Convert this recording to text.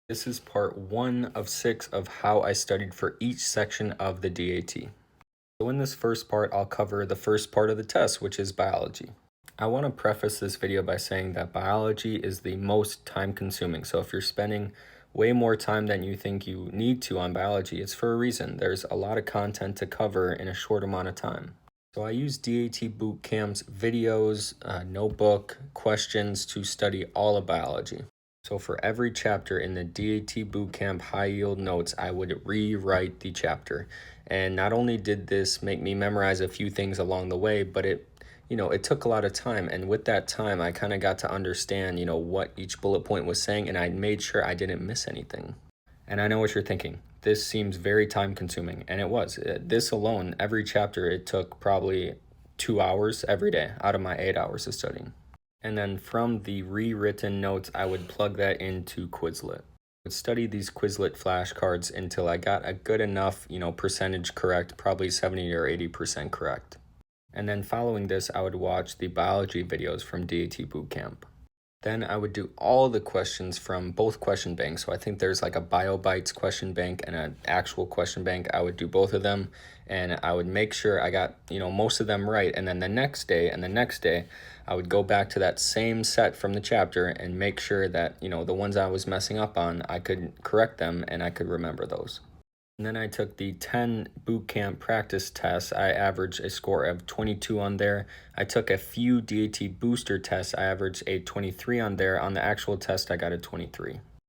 This is part 1 of 6 of how I studied for each section of the DAT. So in this first part, I'll cover the first part of the test, which is biology. I want to preface this video by saying that biology is the most time consuming. So if you're spending way more time than you think you need to on biology, it's for a reason. There's a lot of content to cover in a short amount of time. So I use DAT Bootcamp's videos, notebook, questions to study all of biology. So for every chapter in the DAT Bootcamp High Yield Notes, I would rewrite the chapter. And not only did this make me memorize a few things along the way, but it took a lot of time. And with that time, I kind of got to understand, what each bullet point was saying, and I made sure I didn't miss anything. And I know what you're thinking. This seems very time consuming, and it was. This alone, every chapter, it took probably 2 hours every day out of my 8 hours of studying. And then from the rewritten notes, I would plug that into Quizlet. I would study these Quizlet flashcards until I got a good enough, percentage correct, probably 70 or 80% correct. And then following this, I would watch the biology videos from DAT Bootcamp. Then I would do all the questions from both question banks. So I think there's like a BioBytes question bank and an actual question bank. I would do both of them, and I would make sure I got, most of them right. And then the next day and the next day, I would go back to that same set from the chapter and make sure that, the ones I was messing up on, I could correct them and I could remember those. And then I took the 10 bootcamp practice tests. I averaged a score of 22 on there. I took a few DAT booster tests. I averaged a 23 on there. On the actual test, I got a 23.